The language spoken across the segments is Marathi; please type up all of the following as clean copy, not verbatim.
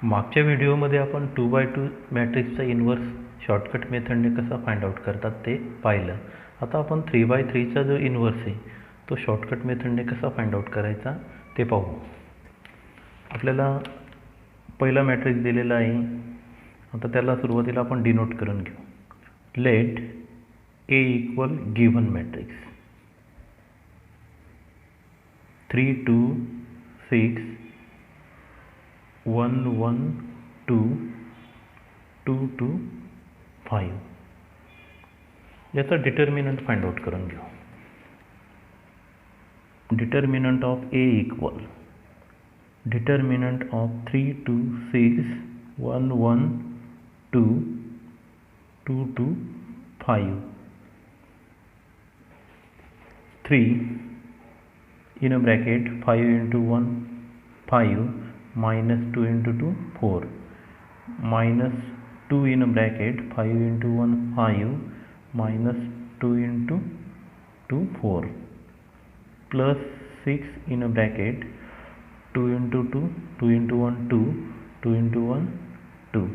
मागच्या व्हिडिओमध्ये आपण 2x2 मॅट्रिक्सचा इन्व्हर्स शॉर्टकट मेथडने कसा फाइंड आउट करतात ते पाहिलं. आता आपण 3x3चा जो इन्व्हर्स आहे तो शॉर्टकट मेथडने कसा फाइंड आउट करायचा ते पाहू. आपल्याला पहिला मॅट्रिक्स दिलेला आहे. आता त्याला सुरुवातीला आपण डिनोट करून घेऊ. Let A equal given matrix 3 2 6 1 1 2 2 2 5. याचा डिटर्मिनंट फाइंड आउट करून घेऊ. Determinant of A equal determinant of 3 2 6 1 1 2 2 2 5. 3 in a bracket 5 into 1 5 minus 2 into 2 4 minus 2 in a bracket 5 into 1 5 minus 2 into 2 4 plus 6 in a bracket 2 into 2 2 into 1 2 2 into 1 2.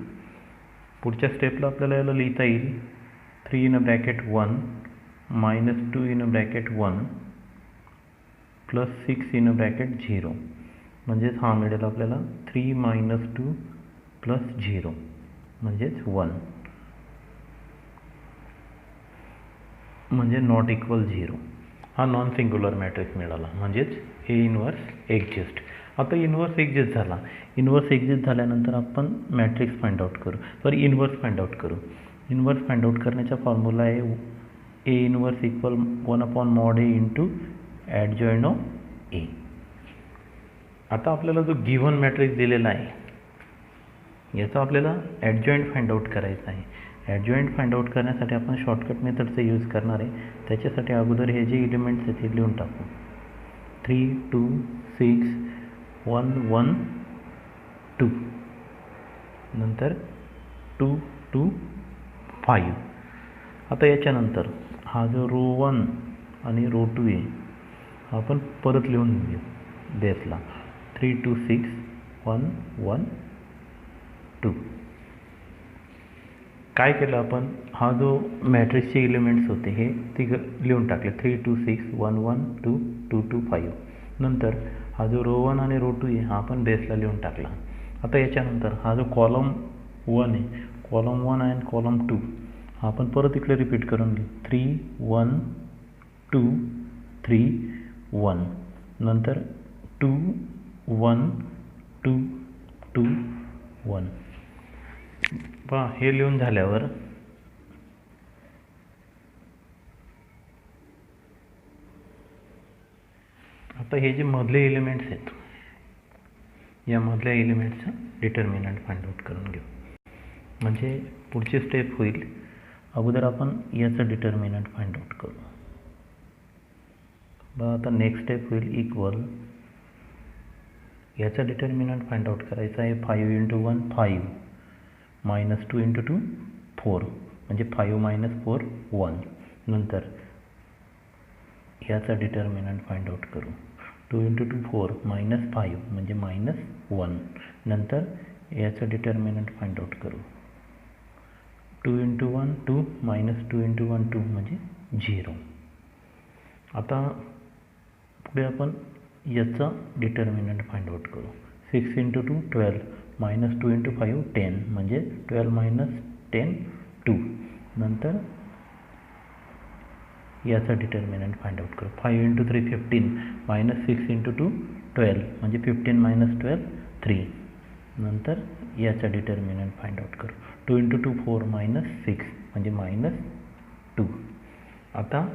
पुढच्या स्टेपला आपल्याला याला लिहिता येईल 3 in a bracket 1 minus 2 in a bracket 1 plus 6 in a bracket 0. म्हणजेच हा मिळेल आपल्याला 3 minus 2 plus 0 म्हणजेच 1 म्हणजे नॉट इक्वल 0. हा नॉन सिंग्युलर मॅट्रिक्स मिळाला म्हणजेच A इन्व्हर्स एक्झिस्ट. आता इन्व्हर्स एक्झिस्ट झाला. इन्व्हर्स एक्झिस्ट झाल्यानंतर आपण मॅट्रिक्स फाइंड आउट करू. सॉरी इन्व्हर्स फाइंड आउट करू. इन्व्हर्स फाइंड आउट करण्याचा फॉर्म्युला आहे A inverse equal 1/mod A into adjoint of A. आता आपल्याला जो गिव्हन मॅट्रिक्स दिलेला आहे याचा आपल्याला ॲडजॉईंट फाइंड आउट करायचा आहे. ॲडजॉईंट फाइंड आउट करण्यासाठी आपण शॉर्टकट मेथडचा यूज करणार आहे. त्याच्यासाठी अगोदर हे जे एलिमेंट्स आहेत ते लिहून टाकू. 3 2 6 1 1 2 नंतर 2 2 5. आता याच्यानंतर हा जो रो 1 आणि रो 2 आहे हा आपण परत लिहून घेऊ बेसला. 3 2 6 1 1 2. काय केलं आपण हा जो मॅट्रिक्सचे एलिमेंट्स होते हे लिहून टाकले. 3 2 6 1 1 2 2 2 5. नंतर हा जो रो 1 आणि रो 2 आहे हा आपण बेसला लिहून टाकला. आता याच्यानंतर हा जो कॉलम 1 आहे कॉलम 1 आणि कॉलम 2 हा आपण परत इकडे रिपीट करून घेऊ. 3 1 2 3 1 नंतर 2 1 2 2 1. पहा हे लिहून झाल्यावर आता हे जे मधले एलिमेंट्स आहेत या मधल्या एलिमेंट्सचं डिटर्मिनंट फाइंड आउट करून घेऊ. म्हणजे पुढची स्टेप होईल अगोदर आपण याचं डिटर्मिनंट फाइंड आउट करू. बघा आता नेक्स्ट स्टेप होईल इक्वल याचा डिटर्मिनंट फाइंड आउट करायचा आहे. 5 into 1 5 minus 2 into 2 4 म्हणजे 5 minus 4 1. नंतर याचा डिटर्मिनंट फाइंड आउट करू. 2 into 2 4 minus 5 म्हणजे minus 1. नंतर याचं डिटर्मिनंट फाइंड आउट करू. 2 into 1 2 minus 2 into 1 2 म्हणजे 0. आता पुढे आपण याचा डिटर्मिनंट फाइंड आउट करू. 6 into 2 12 minus 2 into 5 10 म्हणजे 12 minus 10 2. नंतर याचा डिटर्मिनंट फाइंड आउट करू. 5 into 3 15 minus 6 into 2 12 म्हणजे 15 minus 12 3. नंतर याचा डिटर्मिनंट फाइंड आउट करू. 2 into 2 4 minus 6 म्हणजे minus 2. आता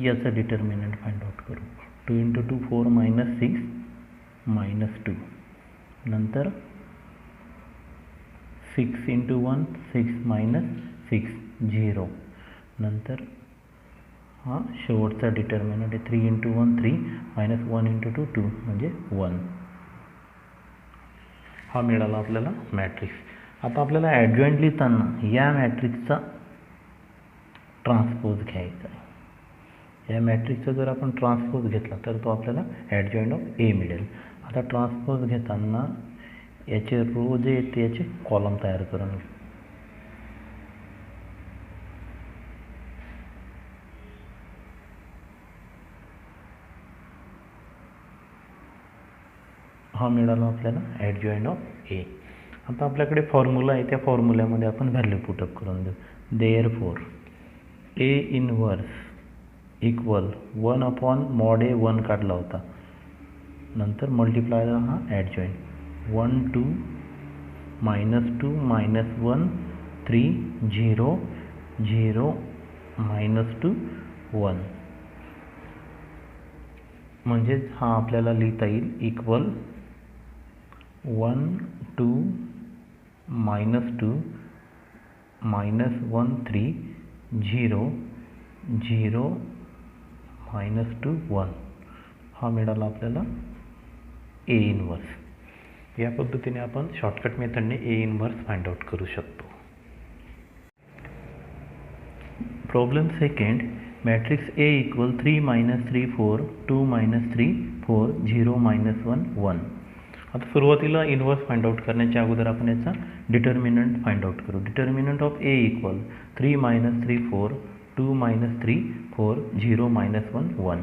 याचा डिटर्मिनंट फाइंड आउट करू. 2 into 2 4 minus 6 minus 2. नंतर 6 into 1 6 minus 6 0. नंतर हा शेवटचा डिटर्मिनंट आहे. 3 into 1 3 minus 1 into 2 2 म्हणजे 1. हा मिळाला आपल्याला मॅट्रिक्स. आता आपल्याला ॲडजॉईंट लिहिताना या मॅट्रिक्सचा ट्रान्सपोज घ्यायचा आहे. या मॅट्रिक्सचा जर आपण ट्रान्सपोज घेतला तर तो आपल्याला ॲडजॉईंट ऑफ A मिळेल. आता ट्रान्सपोज घेताना याचे रो जे आहेत ते याचे कॉलम तयार करून घेऊ. हा मिळाला आपल्याला ॲडजॉईंट ऑफ ए. आता आपल्याकडे फॉर्म्युला आहे, त्या फॉर्म्युल्यामध्ये आपण व्हॅल्यू पुटअप करून देऊ. Therefore A inverse equal 1/mod A 1 काढला होता, नंतर मल्टिप्लाय हा ॲडजॉईंट 1 2 -2 -1 3 0 0 -2 1. म्हणजेच हा आपल्याला लिहिता येईल इक्वल 1 2 -2 -1 3 0 0 -2 1. हा मिळाला आपल्याला ए इनव्हर्स. या पद्धतीने आपण शॉर्टकट मेथडने ए इनव्हर्स फाइंड आउट करू शकतो. प्रॉब्लेम सेकंड, मॅट्रिक्स ए इक्वल 3 -3 4 2 -3 4 0 -1 1. आता सुरुवातीला इनव्हर्स फाइंड आउट करण्याच्या अगोदर आपण याचा डिटर्मिनंट फाइंड आउट करू. Determinant of A equal 3 -3 4 2 -3 4 0 -1 1.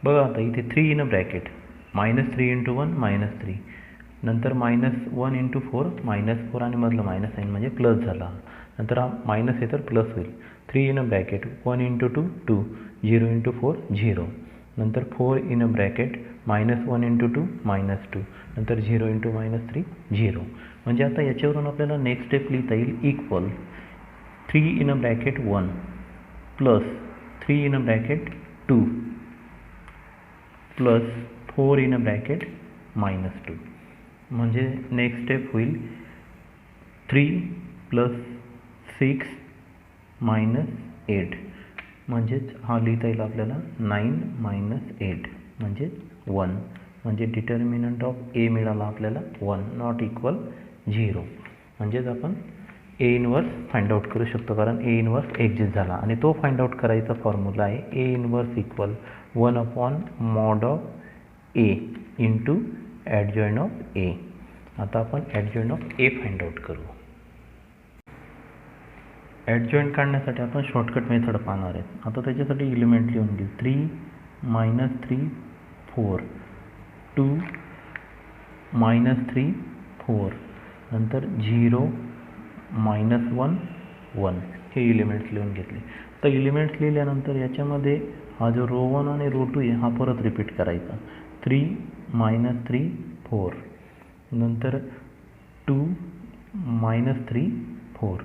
बघा आता इथे 3 इन अ ब्रॅकेट -3 × 1 -3, नंतर -1 × 4 -4 आणि मधलं मायनस साईन म्हणजे प्लस झाला. नंतर हा मायनस आहे तर प्लस होईल. 3 इन अ ब्रॅकेट 1 × 2 2 0 × 4 0, नंतर 4 इन अ ब्रॅकेट -1 × 2 -2, नंतर 0 × -3 0. म्हणजे आता याच्यावरून आपल्याला नेक्स्ट स्टेप लिहिता येईल equal 3 in a bracket 1 plus 3 in a bracket 2 plus 4 in a bracket -2. म्हणजे नेक्स्ट स्टेप होईल 3 + 6 - 8. म्हणजेच हा लिहिता येईल आपल्याला 9 - 8 म्हणजे 1. म्हणजे डिटर्मिनंट ऑफ ए मिळाला आपल्याला 1 नॉट इक्वल 0. म्हणजेच आपण ए इनव्हर्स फाइंड आउट करू शकतो, कारण ए इनव्हर्स एक्झिस्ट झाला. आणि तो फाइंड आउट करायचा फॉर्म्युला आहे A inverse equal 1/mod A into adjoint of A. आता आपण adjoint of A find out करू. ॲडजॉईंट काढण्यासाठी आपण शॉर्टकट मेथड पाहणार आहेत. आता त्याच्यासाठी एलिमेंट लिहून घेऊ. 3 -3 4 2 -3 4, नंतर 0 -1 1. हे एलिमेंट्स लिहून घेतले. आता एलिमेंट्स लिहिल्यानंतर याच्यामध्ये हा जो रो 1 आणि रो 2 आहे हा परत रिपीट करायचा. 3 -3 4, नंतर 2 -3 4.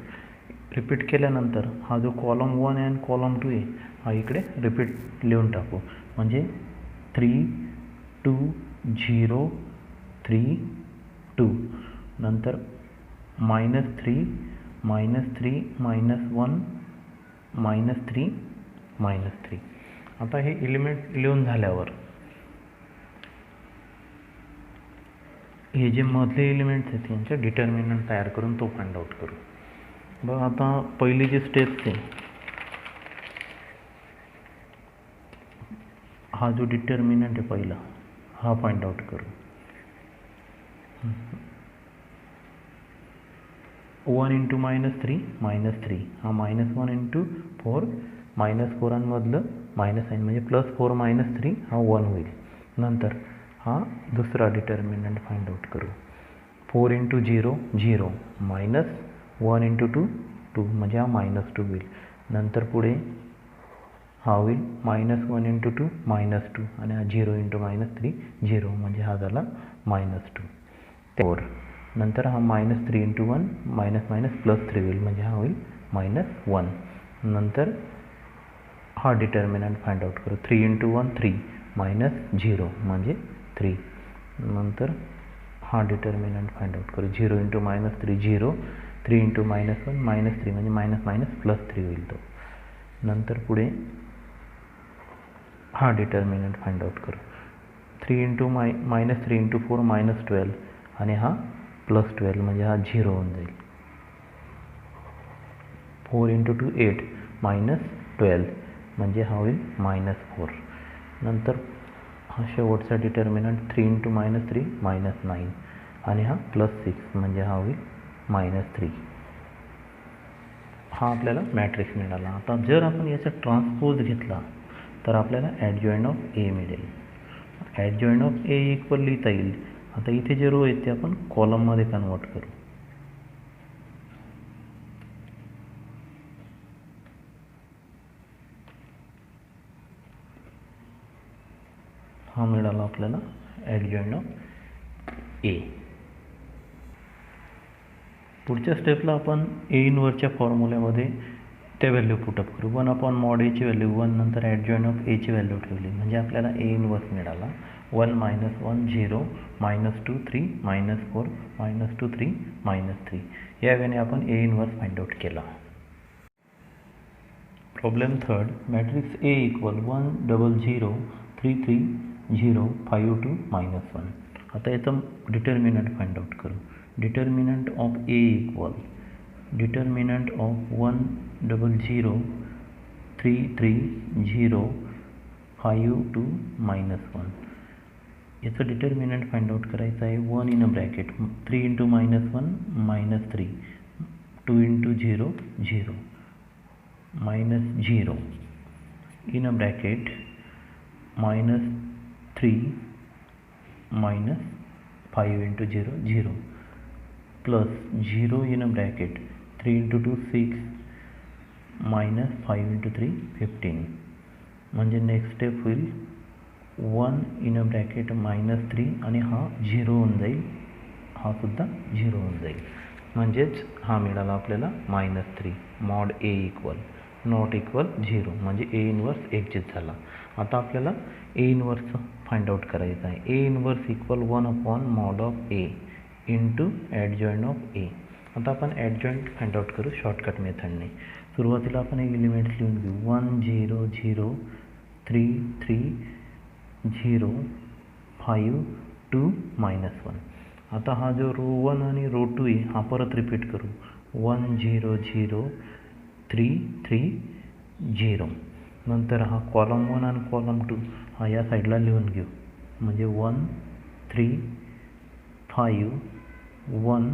रिपीट केल्यानंतर हा जो कॉलम 1 आहे आणि कॉलम 2 आहे हा इकडे रिपीट लिहून टाकू. म्हणजे 3 2 0 3 2, नंतर -3 -3 -1 -3 -3. आता हे एलिमेंट लिहून झाल्यावर हे जे मधले एलिमेंट्स आहेत यांचे डिटर्मिनंट तयार करून तो फाइंड आउट करू. बघ आता पहिली जी स्टेप्स आहे, हा जो डिटर्मिनंट आहे पहिला हा फाइंड आउट करू. 1 × -3 हा -1 × 4 -4 आणि मधलं मायनस साईन म्हणजे +4 - 3 हा 1 होईल. नंतर हा दुसरा डिटर्मिनंट फाइंड आउट करू. 4 × 0 0 -1 × 2 2 म्हणजे हा -2 होईल. नंतर पुढे हा होईल -1 × 2 -2 आणि हा 0 × -3 0 म्हणजे हा झाला -2. 4 नंतर हा -3 × 1 +3 होईल म्हणजे हा होईल -1. नंतर हा डिटर्मिनंट फाइंड आउट करू. 3 × 1 3 -0 म्हणजे 3. नंतर हा डिटर्मिनंट फाइंड आउट करू. 0 × -3 0, 3 × -1 -3 म्हणजे -3 होईल तो. नंतर पुढे हा डिटर्मिनंट फाइंड आउट करू. 3 × -3 × 4 -12 आणि हा +12 म्हणजे हा 0 होऊन जाईल. 4 × 2 8 -12 म्हणजे हा होईल -4. नंतर हा शेवटचा डिटर्मिनंट 3 × -3 -9 आणि हा +6 म्हणजे हा होईल -3. हा आपल्याला मॅट्रिक्स मिळाला. आता जर आपण याचा ट्रान्सपोज घेतला तर आपल्याला ॲडजॉइंट ऑफ ए मिळेल. ॲडजॉइंट ऑफ ए इक्वल लिहिता येईल. आता इथे जे रो आहेत ते आपण कॉलममध्ये कन्वर्ट करू. हा मिळाला आपल्याला ॲडजॉइंट ऑफ ए. पुढच्या स्टेपला आपण ए इनवर्सच्या फॉर्म्युल्यामध्ये त्या व्हॅल्यू पुटअप करू. 1/mod a ची व्हॅल्यू 1, नंतर ॲडजॉइंट ऑफ ए ची व्हॅल्यू ठेवली म्हणजे आपल्याला ए इनवर्स मिळाला. 1 - 1 0 -2 3 -4 -2 3 -3. या वेळेने आपण ए इनवर्स फाइंड आउट केला. Problem third. मॅट्रिक्स ए इक्वल 1 0 0 3 3 0 5 2 -1. आता याचं डिटर्मिनंट फाइंड आउट करू. Determinant of A equal determinant of 1 0 0 3 3 0 5 2 -1. याचं डिटर्मिनंट फाइंड आउट करायचं आहे. 1 in a bracket 3 × -1 -3 2 × 0 0 -0 in a bracket -3 -5 × 0 0 plus 0 in a bracket 3 × 2 6 -5 × 3 15. म्हणजे नेक्स्ट स्टेप होईल 1 इन अ ब्रॅकेट -3 आणि हा 0 होऊन जाईल, हा सुद्धा 0 होऊन जाईल. म्हणजेच हा मिळाला आपल्याला -3. mod a equal not equal 0 म्हणजे ए इनवर्स एक्झिस्ट झाला. आता आपल्याला ए इनवर्सचं फाइंड आउट करायचं आहे. A inverse equal 1/mod of A into adjoint of A. आता आपण ॲडजॉइंट फाइंड आउट करू शॉर्टकट मेथडने. सुरुवातीला आपण एक एलिमेंट्स लिहून घेऊ. 1 0 0 3 3 0 5 2 -1. आता हा जो रो 1 आणि रो 2 आहे हा परत रिपीट करू. 1 0 0 3 3 0. नंतर हा कॉलम 1 आणि कॉलम 2 हा या साईडला लिहून घेऊ. म्हणजे 1 3 5 1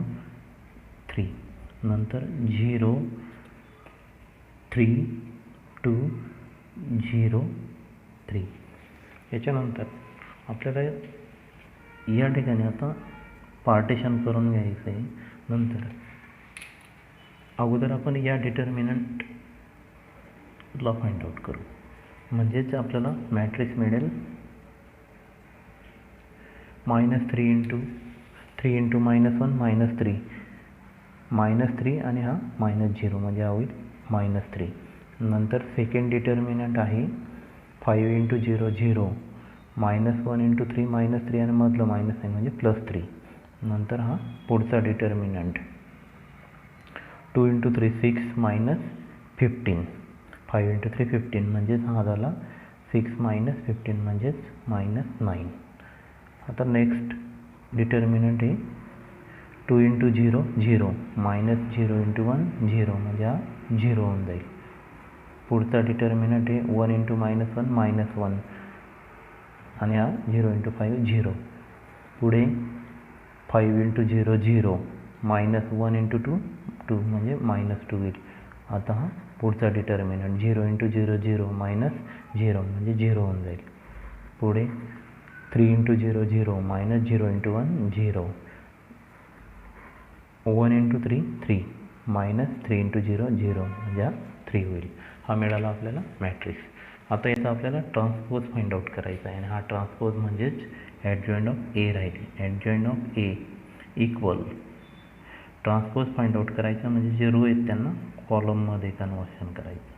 3. नंतर 0 3 2 0 3. याच्यानंतर आपल्याला या ठिकाणी आता पार्टिशन करून घ्यायचं आहे. नंतर अगोदर आपण या डिटर्मिनंटला फाइंड आउट करू. म्हणजेच आपल्याला मॅट्रिक्स मिळेल -3 × 3 × -1 -3 आणि हा -0 म्हणजे हा होईल -3. नंतर सेकंड डिटर्मिनंट आहे 5 × 0 0 -1 × 3 -3 आणि मधलं मायनस आहे म्हणजे +3. नंतर हा पुढचा डिटर्मिनंट 2 × 3 6 -15 5 × 3 15 म्हणजेच हा झाला 6 -15 म्हणजेच -9. आता नेक्स्ट डिटर्मिनंट आहे 2 × 0 0 -0 × 1 0 म्हणजे हा 0 होऊन जाईल. पुढचा डिटर्मिनंट आहे 1 × -1 -1 आणि हा 0 × 5 0. पुढे 5 × 0 0 -1 × 2 2 म्हणजे -2 होईल. आता हा पुढचा डिटर्मिनंट 0 × 0 0 -0 म्हणजे 0 होऊन जाईल. पुढे 3 × 0 0 -0 × 1 0 1 × 3 3 -3 × 0 0 म्हणजे हा 3 होईल. हा मिळाला आपल्याला मॅट्रिक्स. आता याचा आपल्याला ट्रान्सपोज फाइंड आउट करायचा आहे आणि हा ट्रान्सपोज म्हणजेच ॲडजॉइंट ऑफ ए राहील. Adjoint of A equal transpose find out करायचा म्हणजे जे रो आहेत त्यांना कॉलममध्ये कन्वर्शन करायचं.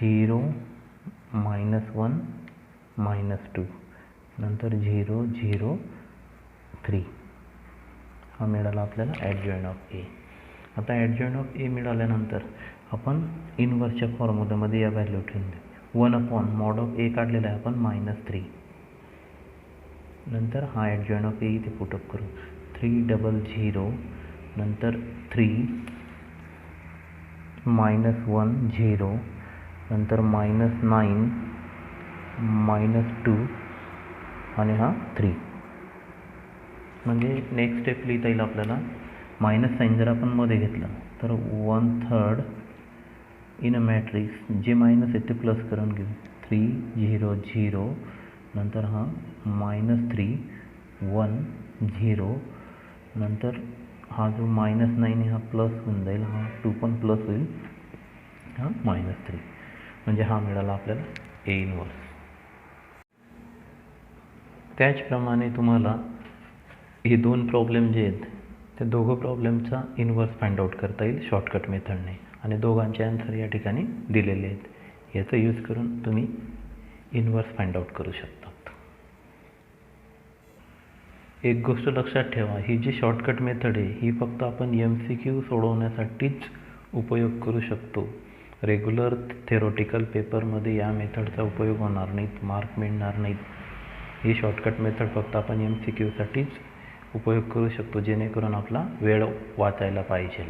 0 -1 -2 नंतर 0 0 3. हा मिळाला आपल्याला ॲडजॉइंट ऑफ ए. आता ॲडजॉइंट ऑफ ए मिळाल्यानंतर आपण इनवर्सच्या फॉर्म्युल्यामध्ये या व्हॅल्यू ठेवून देऊ. 1/mod ऑफ ए काढलेला आहे आपण -3. नंतर हा ॲडजॉइंट ऑफ ए इथे पुटअप करू. 3 0 0 नंतर 3 -1 0 नंतर -9 -2 आणि हा 3. म्हणजे नेक्स्ट स्टेप लिहिता येईल आपल्याला. मायनस साईन जर आपण मध्ये घेतलं तर 1/3 इन अ मॅट्रिक्स, जे मायनस आहे ते प्लस करून घेऊ. 3 0 0, नंतर हा -3 1 0, नंतर हा जो -9 हा प्लस होऊन जाईल, हा 2 पण प्लस होईल, हा -3. म्हणजे हा मिळाला आपल्याला ए इनवर्स. त्याचप्रमाणे तुम्हाला हे 2 प्रॉब्लेम जे आहेत त्या दोघं प्रॉब्लेमचा इनवर्स फाइंड आउट करता येईल शॉर्टकट मेथडने, आणि दोघांचे आन्सर या ठिकाणी दिलेले आहेत. याचा यूज करून तुम्ही इनवर्स फाइंड आउट करू शकतात. एक गोष्ट लक्षात ठेवा, ही जी शॉर्टकट मेथड आहे ही फक्त आपण MCQ सोडवण्यासाठीच उपयोग करू शकतो. रेग्युलर थेरोटिकल पेपरमध्ये या मेथडचा उपयोग होणार नाहीत, मार्क मिळणार नाहीत. ही शॉर्टकट मेथड फक्त आपण MCQ साठीच उपयोग करू शकतो, जेणेकरून आपला वेळ वाचायला पाहिजे.